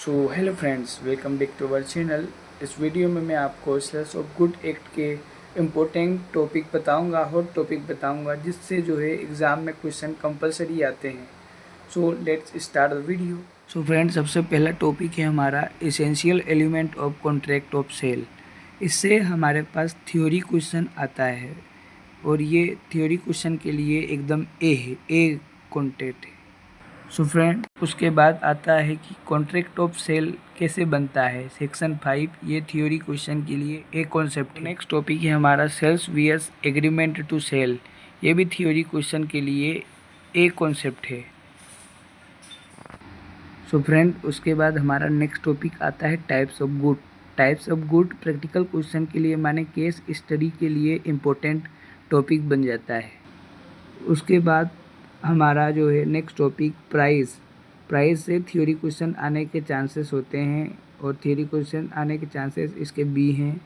So hello friends, welcome back to our channel. इस video में मैं आपको सेल्स ऑफ गुड एक्ट के इम्पोर्टेंट टॉपिक बताऊंगा, हॉट टॉपिक बताऊंगा, जिससे जो है एग्ज़ाम में क्वेश्चन कंपलसरी आते हैं। So let's start the video. So friends, सबसे पहला टॉपिक है हमारा essential element of contract of sale. इससे हमारे पास थ्योरी क्वेश्चन आता है और ये थ्योरी क्वेश्चन के लिए एकदम ए है, ए कॉन्टेक्ट है। सो फ्रेंड, उसके बाद आता है कि कॉन्ट्रैक्ट ऑफ सेल कैसे बनता है, सेक्शन 5। ये थ्योरी क्वेश्चन के लिए एक कॉन्सेप्ट है। नेक्स्ट टॉपिक है हमारा sales VS agreement to sale. ये भी थ्योरी क्वेश्चन के लिए एक कॉन्सेप्ट है। सो फ्रेंड, उसके बाद हमारा नेक्स्ट टॉपिक आता है types of good. Types of good practical question के लिए माने केस स्टडी के लिए इम्पोर्टेंट टॉपिक बन जाता है। उसके बाद हमारा जो है नेक्स्ट टॉपिक प्राइस से थ्योरी क्वेश्चन आने के चांसेस होते हैं और थ्योरी क्वेश्चन आने के चांसेस इसके बी हैं।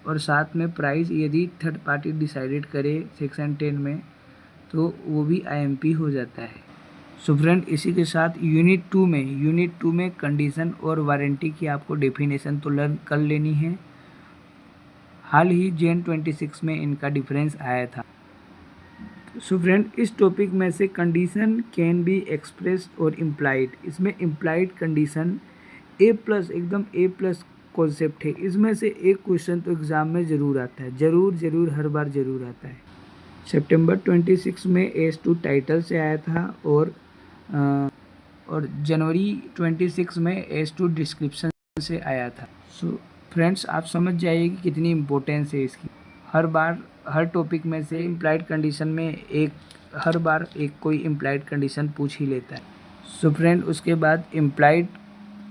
और साथ में प्राइस यदि थर्ड पार्टी डिसाइडेड करे सेक्शन 10 में तो वो भी आईएमपी हो जाता है। सो फ्रेंड, इसी के साथ यूनिट 2 में कंडीशन और वारंटी की आपको डेफिनेशन तो लर्न कर लेनी है। हाल ही जैन 26 में इनका डिफरेंस आया था। सो फ्रेंड, इस टॉपिक में से कंडीशन कैन बी एक्सप्रेस्ड और इम्प्लाइड। इसमें इम्प्लाइड कंडीशन A+ एकदम A+ कॉन्सेप्ट है। इसमें से एक क्वेश्चन तो एग्ज़ाम में ज़रूर आता है, ज़रूर हर बार ज़रूर आता है। सितंबर 26 में S2 टाइटल से आया था और जनवरी 26 में S2 डिस्क्रिप्शन से आया था। सो फ्रेंड्स, आप समझ जाइए कि कितनी इम्पोर्टेंस है इसकी। हर बार हर टॉपिक में से इम्प्लाइड कंडीशन में हर बार एक कोई इम्प्लाइड कंडीशन पूछ ही लेता है। सो फ्रेंड, उसके बाद इम्प्लाइड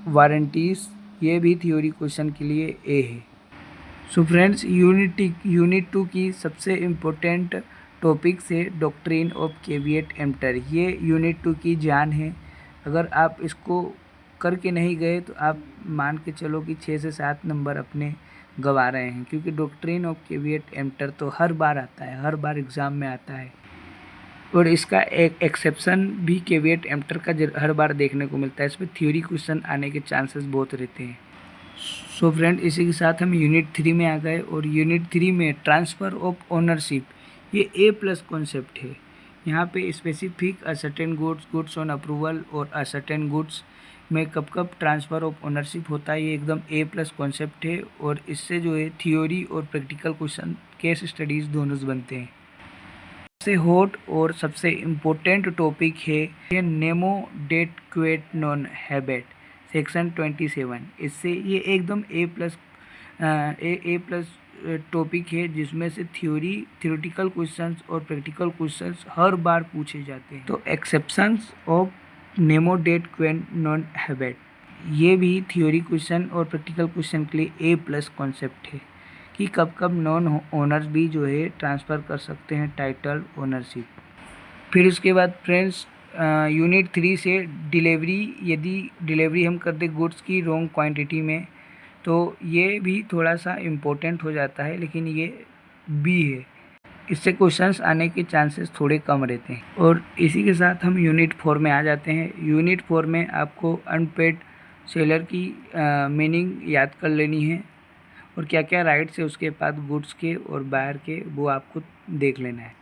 वारंटीज, ये भी थ्योरी क्वेश्चन के लिए ए है। सो फ्रेंड्स, यूनिट 2 की सबसे इम्पोर्टेंट टॉपिक से डॉक्ट्रिन ऑफ कैविएट एम्पटर। ये यूनिट 2 की जान है। अगर आप इसको करके नहीं गए तो आप मान के चलो कि 6 से 7 नंबर अपने गंवा रहे हैं, क्योंकि डॉक्ट्रिन ऑफ कैविएट एम्पटर तो हर बार आता है, हर बार एग्ज़ाम में आता है। और इसका एक एक्सेप्शन भी कैविएट एम्पटर का हर बार देखने को मिलता है। इसमें थ्योरी क्वेश्चन आने के चांसेस बहुत रहते हैं। सो फ्रेंड, इसी के साथ हम यूनिट 3 में आ गए और यूनिट 3 में ट्रांसफ़र ऑफ ओनरशिप, ये A+ कॉन्सेप्ट है। यहाँ पे specific certain goods on approval और सर्टेन गुड्स में कब ट्रांसफ़र ऑफ ओनरशिप होता है, ये एकदम A+ कॉन्सेप्ट है। और इससे जो है थ्योरी और प्रैक्टिकल क्वेश्चन केस स्टडीज़ दोनों बनते हैं। सबसे हॉट और सबसे इम्पोर्टेंट टॉपिक है ये nemo dat quod non habet, section 27। इससे ये एकदम A+ टॉपिक है, जिसमें से थ्योरेटिकल क्वेश्चंस और प्रैक्टिकल क्वेश्चंस हर बार पूछे जाते हैं। तो exceptions of nemo dat quod non habet, ये भी थ्योरी क्वेश्चन और प्रैक्टिकल क्वेश्चन के लिए A+ कॉन्सेप्ट है कि कब नॉन ओनर्स भी जो है ट्रांसफ़र कर सकते हैं टाइटल ओनरशिप। फिर उसके बाद फ्रेंड्स, यूनिट 3 से डिलीवरी, यदि डिलीवरी हम कर दे गुड्स की रॉन्ग क्वांटिटी में तो ये भी थोड़ा सा इम्पोर्टेंट हो जाता है, लेकिन ये बी है। इससे क्वेश्चंस आने के चांसेस थोड़े कम रहते हैं। और इसी के साथ हम यूनिट 4 में आ जाते हैं। यूनिट 4 में आपको अनपेड सेलर की मीनिंग याद कर लेनी है और क्या क्या राइट्स है उसके बाद गुड्स के और बायर के, वो आपको देख लेना है।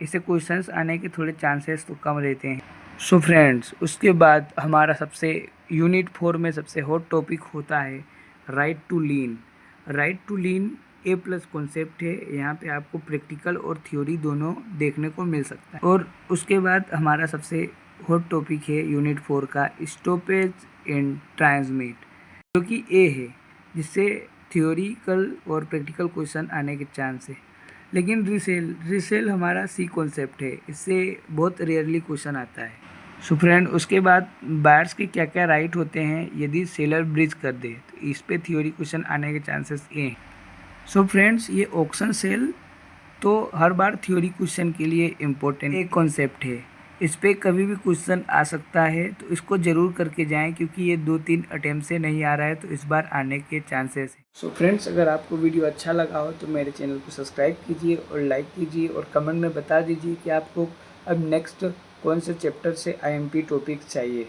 इससे क्वेश्चंस आने के थोड़े चांसेस तो कम रहते हैं। सो फ्रेंड्स, उसके बाद हमारा यूनिट 4 में सबसे हॉट टॉपिक होता है right to lien. Right to lien A+ concept है। यहाँ पे आपको प्रैक्टिकल और थ्योरी दोनों देखने को मिल सकता है। और उसके बाद हमारा सबसे हॉट टॉपिक है यूनिट 4 का स्टॉपेज एंड ट्रांसमिट, जो कि ए है, जिससे थ्योरिकल और प्रैक्टिकल क्वेश्चन आने के चांस है। लेकिन रीसेल हमारा C कॉन्सेप्ट है, इससे बहुत रेयरली क्वेश्चन आता है। सो फ्रेंड, उसके बाद बायर्स के क्या क्या राइट होते हैं यदि सेलर ब्रीच कर दे, तो इस पे थ्योरी क्वेश्चन आने के चांसेस ए हैं। सो फ्रेंड्स, ये ऑक्शन सेल तो हर बार थ्योरी क्वेश्चन के लिए इम्पोर्टेंट एक कॉन्सेप्ट है। इस पर कभी भी क्वेश्चन आ सकता है, तो इसको ज़रूर करके जाएं, क्योंकि ये 2-3 अटैम्प्ट से नहीं आ रहा है, तो इस बार आने के चांसेस हैं। सो फ्रेंड्स, अगर आपको वीडियो अच्छा लगा हो तो मेरे चैनल को सब्सक्राइब कीजिए और लाइक कीजिए और कमेंट में बता दीजिए कि आपको अब नेक्स्ट कौन से चैप्टर से IMP टॉपिक चाहिए।